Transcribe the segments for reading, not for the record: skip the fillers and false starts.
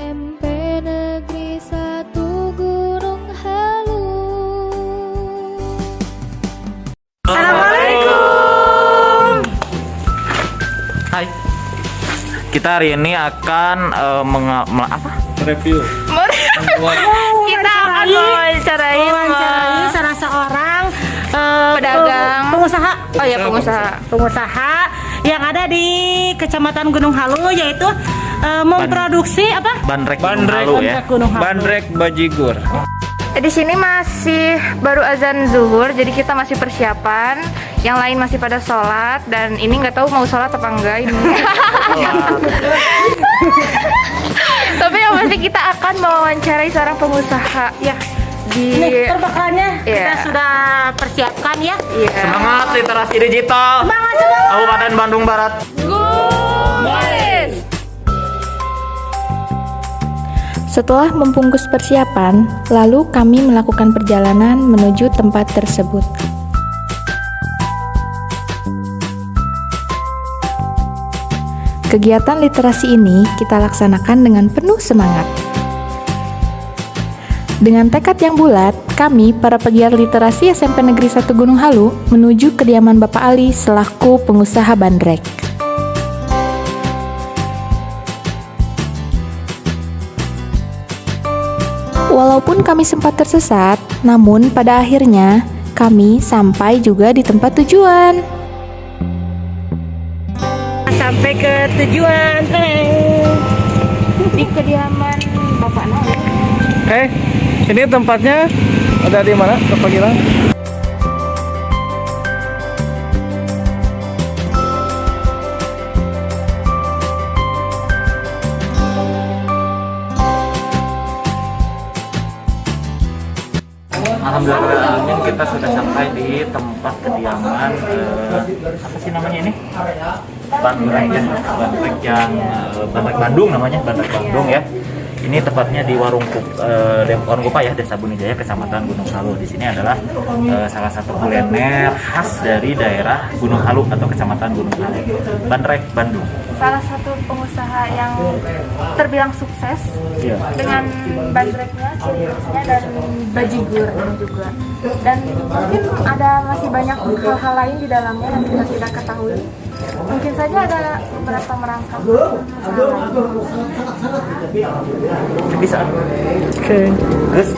SMP Negeri 1 Gunung Halu. Assalamualaikum. Hai. Kita hari ini akan Review. Kita akan mewawancarai salah seorang pedagang, pengusaha. Oh ya, pengusaha yang ada di Kecamatan Gunung Halu, yaitu memproduksi apa? bandrek Gunung Halu ya. Gunung Halu. Bandrek bajigur. Di sini masih baru azan zuhur, jadi kita masih persiapan. Yang lain masih pada sholat, dan ini nggak tahu mau sholat apa enggak ini. Tapi yang pasti kita akan mewawancarai seorang pengusaha ya di Ini perbekalannya kita Iya. sudah persiapkan ya. Iya. Semangat literasi digital. Semangat semua. Kabupaten Bandung Barat. Guys. Setelah membungkus persiapan, lalu kami melakukan perjalanan menuju tempat tersebut. Kegiatan literasi ini kita laksanakan dengan penuh semangat. Dengan tekad yang bulat, kami, para pegiat literasi SMP Negeri 1 Gunung Halu, menuju kediaman Bapak Ali selaku pengusaha bandrek. Walaupun kami sempat tersesat, namun pada akhirnya kami sampai juga di tempat tujuan. Sampai ke tujuan. Di kediaman Bapak Nol. Ini tempatnya ada di mana, Bapak Gilang? Alhamdulillah kita sudah sampai di tempat kediaman apa sih namanya ini? Bandrek ya. Bandrek Bandung namanya, Bandrek Bandung ya. Ini tepatnya di Warung Kupa ya, Desa Bunijaya, Kecamatan Gunung Halu. Di sini adalah salah satu kuliner khas dari daerah Gunung Halu atau Kecamatan Gunung Halu. Bandrek Bandung. Salah satu pengusaha yang terbilang sukses dengan bandreknya, ciri khasnya, dan bajigur juga. Dan mungkin ada masih banyak hal-hal lain di dalamnya yang kita tidak ketahui. Mungkin saja ada beberapa merangkap usaha lain. Bisa. Oke. Terus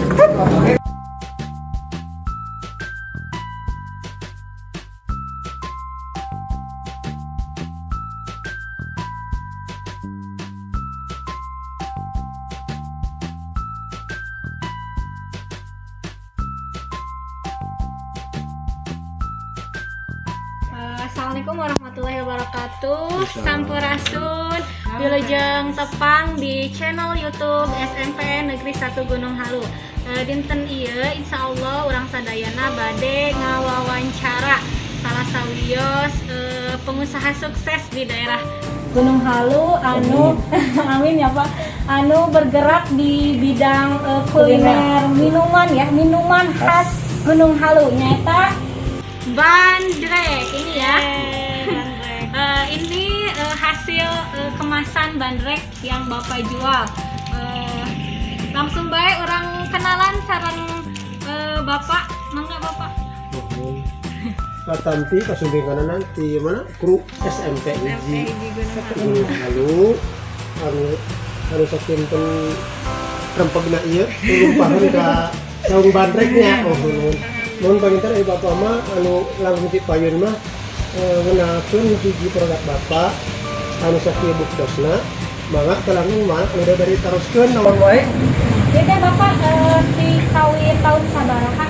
Assalamualaikum warahmatullahi wabarakatuh. Sampurasun, wilujeng tepang di channel YouTube SMP Negeri 1 Gunung Halu. Dinten ieu insyaallah urang sadayana bade ngawawancara salah sawios pengusaha sukses di daerah Gunung Halu anu amin ya Pak, anu bergerak di bidang kuliner minuman ya, minuman khas Gunung Halu nyaeta bandrek ini ya. Ini hasil kemasan bandrek yang Bapak jual. Langsung baik orang kenalan sareng Bapak, mangga Bapak. Katampi kasumbingan nanti mana kru SMP Uji Gunung Halu anu sakinten rempegna ieu tulumpahan ka saung bandreknya. Mohon panginten Bapak mah anu langsung di payun mah ngenakeun hiji produk Bapak anu sakieu bukdosna mangga telangung mah udah dari teruskeun naon wae. Jadi Bapak di kawin tahun sabaraha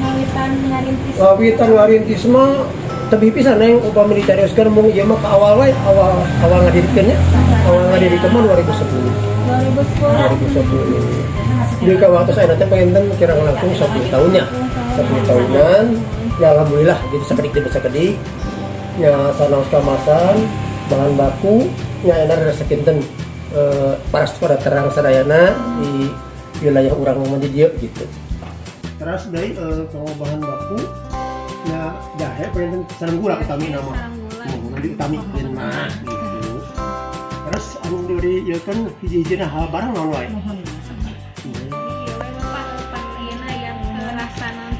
ngawitan ngarintis. Witan ngarintis mah tebih pisan neng upami dicarioskeun mung ieu mah ka awal wae awal ngadirikeun nya. Awal ngadirikeun mah 2010. Di waktu saya nanti pengen kira langsung 10 tahunnya. 10 tahunan ya alhamdulillah jadi sekedik demi sekedik ya sanos kemasan bahan baku nya enak resekinten paras pada terang sadayana di wilayah urang mah di dieu gitu. Terus dari bahan baku ya jahe pengen sareng gula utami nama. Nanti utami mah gitu. Terus dari ya kan hiji-hiji nah barang naon wae. Iya, Bapak panggilna yang rasa non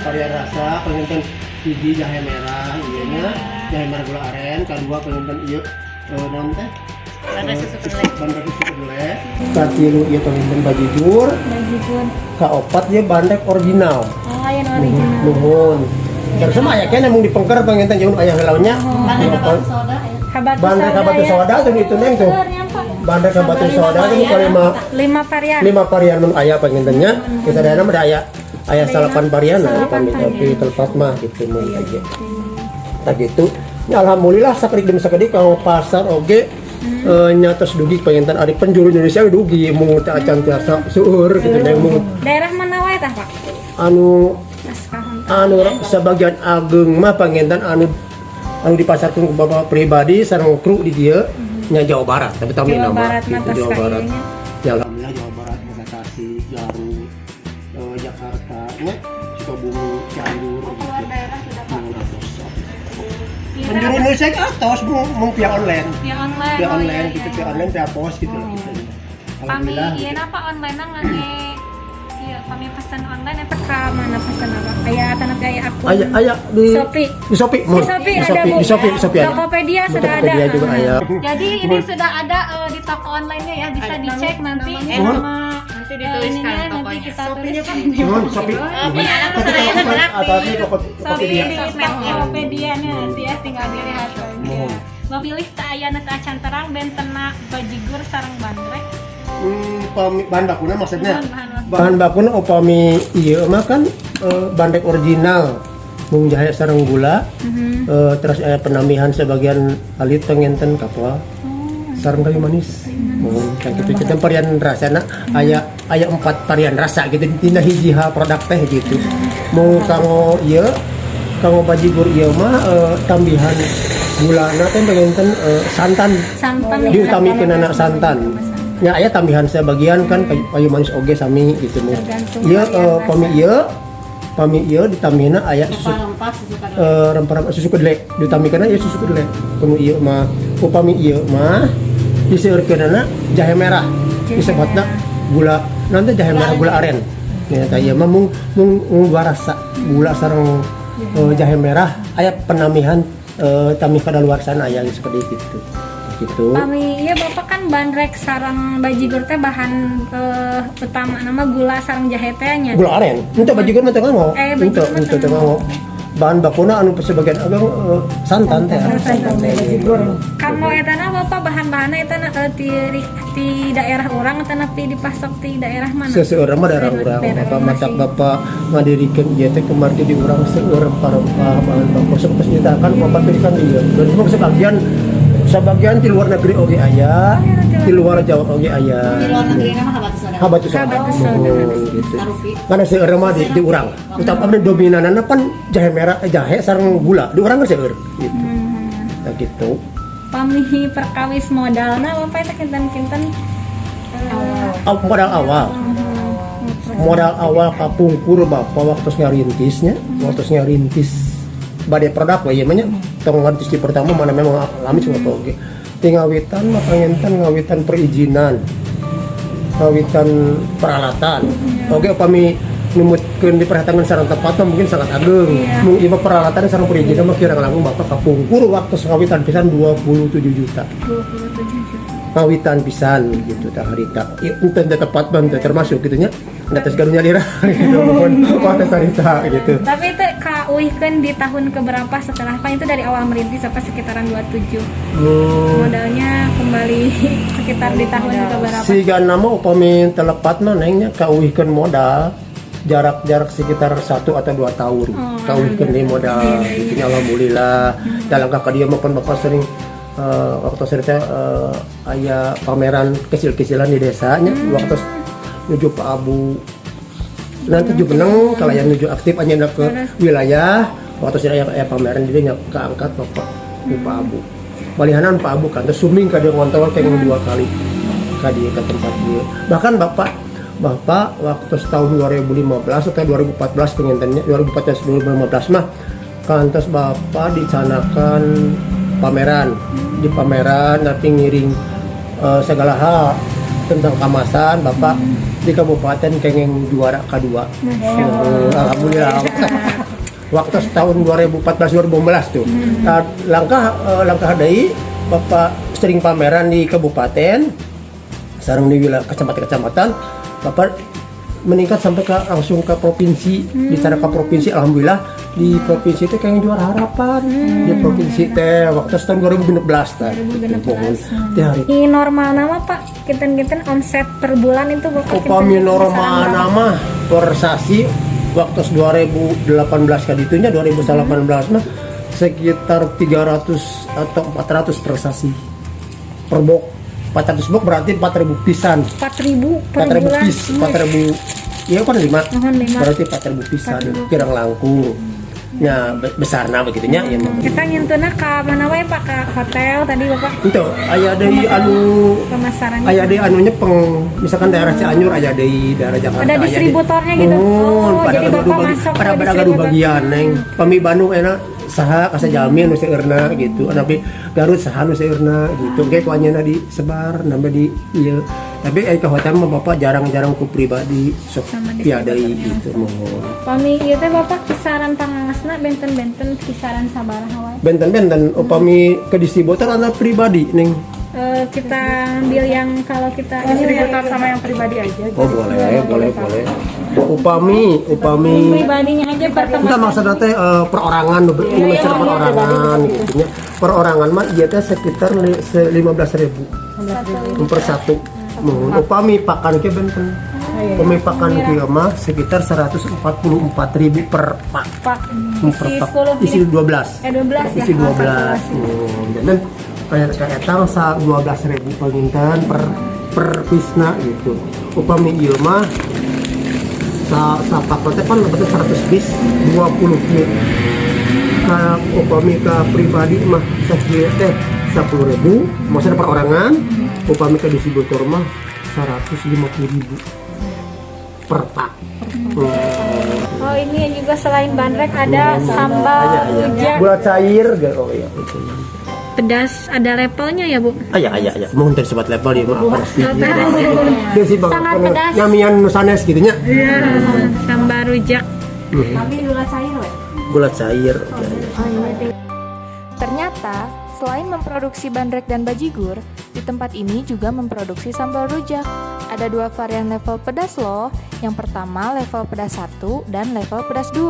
Varian rasa penginten hiji jahe merah ieu nya, jahe merah gula aren, kadua penginten ieu naon teh? Bandrek susu kedelai. Bandrek susu kedelai. Katilu ieu penginten bajigur. Kaopat ieu bandrek original. Oh, yang original. Nuhun. Terus mah aya keneh mung dipengker penginten jeung aya heulaunya. Bandrek kabatu soda tuh itu neng tuh. Bandrek kabatu soda tuh Lima varian. 5 varian mun aya pengintennya. Kita dana mah aya 8 varian lah tapi tempat mah gitu mun aja. Tah gitu. Ya, alhamdulillah sakedik demi sakedik kalau pasar oge nyatos dugi penginten ari penjuru Indonesia dugi mung teh acan tiasa seueur gitu neng mung Daerah mana wae tah, Pak? anu sebagian ageng mah penginten anu dipasarkan ke bapak pribadi sareng kru di dia nya Jawa Barat tapi tahu Jawa nama Barat gitu, mah Jawa Barat kayaknya. ya alhamdulillah Jawa Barat Bekasi Garut Jakarta nya Sukabumi Cianjur Keluar daerah sudah Pak. penjuru Indonesia ke atas mau via online Ya online. via oh, online iya, gitu iya. via online via pos gitu lah gitu. Kami Alhamdulillah iya apa online ngange iya kami pesan online apa ka mana pesan apa? Aya tanah aya akun. aya di Shopee. di Shopee Di Shopee ada, Bu. di Shopee ada Tokopedia sudah ada. Tokopedia juga ada. Jadi ini sudah ada di toko online-nya ya, bisa dicek nanti nama Nanti dituliskan nanti tokonya. kita tuliskan. Nuhun, Shopee Punya anak saya atasnya Shopee Tokopedia di Tokopedia-nya nanti ya tinggal dilihat aja. Mohon. Mau pilih tak aya na teu acan terang bentena bajigur sareng bandrek. bahan bakunya maksudnya Bahan bahan bakunya upami iya mah kan bandrek original mung jahe sareng gula terus aya penambihan sebagian alit pengenten kapwa sareng kayu manis kayak gitu kita varian rasana aya 4 varian rasa gitu tina hiji hal produk teh gitu mau kanggo ieu kanggo bajigur ieu mah tambihan gulana teh pengenten santan diutamikeun anak santan ya aya tambahan sebagian kan kayu manis oge sami gitu mu. Ieu pami ieu ditambaheuna aya susu rempah-rempah susu kedelai ditambaheuna aya susu kedelai. Kumu ieu mah upami ieu mah diseureukkeunana jahe merah. Disebutna gula nanti jahe merah gula aren. Ya tah ieu mah mung rasa gula sareng jahe merah aya penambahan tamih kadaluarsan aya seperti itu. Gitu. Kami ya Bapak kan bandrek sareng bajigur teh bahan utama nama gula sareng jahe teh nya. Gula aren, itu bajigur mah teu nganggo. Itu teu nganggo. Bahan bakuna anu sebagian agak santan teh. Santan teh. Kamo eta na Bapak bahan-bahanna eta na ti daerah urang eta nepi dipasok ti daerah mana? Seueur mah daerah urang. Bapak matak Bapak ngadirikeun ieu teh kemarti di urang seueur rempah-rempah bahan baku sanes nyitakan Bapak tulisan ieu. Dan mung sebagian di luar negeri oge aya, di luar Jawa oge aya. Di luar negeri mah Habatu soda. Gitu. Karena seueur mah di urang. Utamana dominanana pan jahe merah jahe sareng gula. Di urang seueur gitu. Nah gitu. Pami perkawis modalna Bapak eta kinten-kinten Modal awal. Modal awal kapungkur Bapak waktu ngarintisnya, badai produk we ieu mah nya. Tong ngantis di pertama mana memang alami semua oge. Tingawitan mah pangenten ngawitan perizinan. Ngawitan peralatan. Oge upami numutkeun diperhatikan sareng tepat mungkin sangat ageng. Mung ieu peralatan sareng perizinan mah kira langkung Bapak kapungkur waktu ngawitan pisan 27 juta. 27 juta. Ngawitan pisan gitu tah harita. Ieu teu tepat bang termasuk gitu nya. Ngatas garunya lirah gitu mohon waktu harita gitu. Tapi itu kauihkeun di tahun keberapa setelah Pak itu dari awal merintis apa sekitaran 27. Modalnya kembali sekitar di tahun keberapa? Siga nama upami telepat mah nengnya kauihkeun modal jarak sekitar 1 atau 2 tahun. Kauihkeun di modal gitu alhamdulillah. Dalam kakak dia mah pan Bapak sering waktu saya aya pameran kecil-kecilan di desanya waktu nuju Pak Abu nanti juga menang kalau yang nuju aktif hanya ke wilayah waktu saya aya pameran dia keangkat Bapak Pak Abu balihanan Pak Abu kan terus suming ka dia ngontol kenging 2 kali ka dia ke tempat dia bahkan Bapak waktu tahun 2015 atau 2014 pengintennya 2014 mah kantos Bapak dicanakan pameran di pameran nanti ngiring segala hal tentang kemasan Bapak di Kabupaten Kengeng juara kedua. Alhamdulillah. Waktu tahun 2014-2015 tuh. Langkah dari Bapak sering pameran di kabupaten, sareng di wilayah kecamatan, Bapak meningkat sampai langsung ke provinsi. Bicara ke provinsi, alhamdulillah di provinsi itu kayak juara harapan. Di provinsi teh waktu tahun 2016 teh. Ini normal nama Pak, kinten-kinten omset per bulan itu Bapak Upami normal nama per sasi waktu 2018 kali itunya 2018 mah sekitar 300 atau 400 per sasi per box. 400 box berarti 4.000 pisan. 4.000 per 4.000 bulan. pis, 4.000. Iya kan 5. Berarti 4.000 pisan. Kirang langkung. Ya besarna begitunya ya. Kita nyentuna ke mana wae Pak, ke hotel tadi Bapak. Itu aya deui anu Pemasarannya. aya deui anunya misalkan daerah Cianjur aya deui daerah Jakarta Ada distributornya gitu. Pada gaduh bagian neng. Pami Bandung enak saha kasa jamin nu seueurna gitu. Tapi Garut saha nu seueurna gitu. Ge kuanyana disebar nambah di ieu. Tapi ke hotel mah Bapak jarang-jarang ku pribadi sok piadai gitu mohon. Pami ieu teh Bapak kisaran pangasna benten-benten kisaran sabaraha wae. Benten-benten upami ke distributor atau pribadi neng. Kita ambil yang kalau kita Distributor sama yang pribadi aja. Oh boleh. Upami pribadinya aja pertemuan. kita maksudnya teh perorangan, ini maksudnya perorangan gitu nya. Perorangan mah iya teh sekitar 15.000 per satu. Mohon upami pakan ke benten. Upami pakan ke mah sekitar 144.000 per pak. Per pak. Isi 12. 12 Isi 12. Dan kayak etang sa 12.000 pengintan per pisna gitu. Upami ieu mah sa pakotnya kan lebih 100 bis 20 kilo. Nah, upami ke pribadi mah sakieu teh 10.000, maksudnya perorangan. Upami ke distributor mah 150.000 per pak. Oh ini juga selain bandrek ada sambal rujak Gula cair oh iya. pedas, ada levelnya ya Bu? Aya. Mohon tadi sobat level dia mah pasti. Dia sih bang Sangat pedas. nyamian nusanes gitu nya. Sambal rujak. Tapi gula cair weh. Gula cair. Ternyata, selain memproduksi bandrek dan bajigur, di tempat ini juga memproduksi sambal rujak. Ada 2 varian level pedas loh. Yang pertama level pedas 1 dan level pedas 2.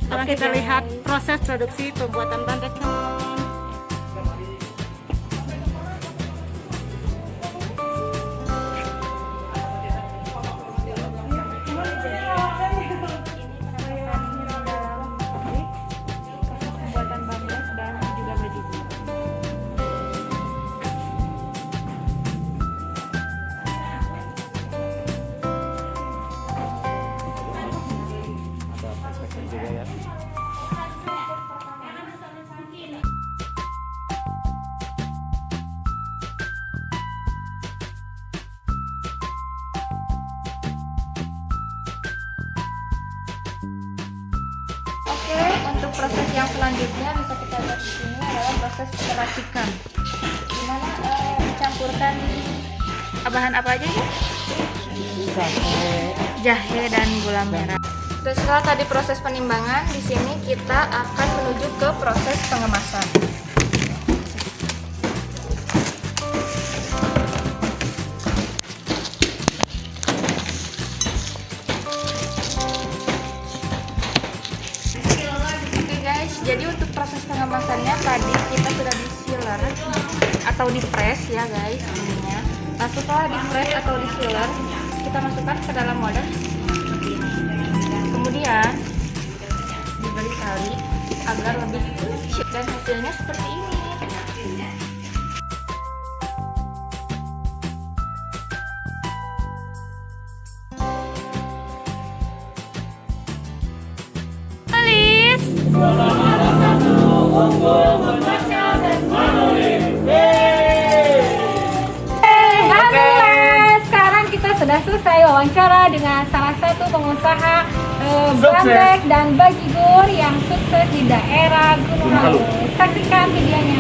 Sekarang kita lihat proses produksi pembuatan bandrek. Pembuatan bandrek dan juga bajigur. Oke, untuk proses yang selanjutnya bisa kita lihat di sini adalah proses peracikan. Dimana dicampurkan bahan apa aja ya? Jahe dan gula merah. Dan setelah tadi proses penimbangan, di sini kita akan menuju ke proses pengemasan. Oke guys, jadi untuk proses pengemasannya tadi kita sudah di sealer atau di press ya guys ininya. Nah setelah di press atau di sealer, kita masukkan ke dalam wadah seperti ini. Kemudian diberi tali agar lebih kecil dan hasilnya seperti ini. Sekarang kita sudah selesai wawancara dengan salah satu pengusaha bandrek dan bajigur yang sukses di daerah Gunung Halu. Saksikan videonya.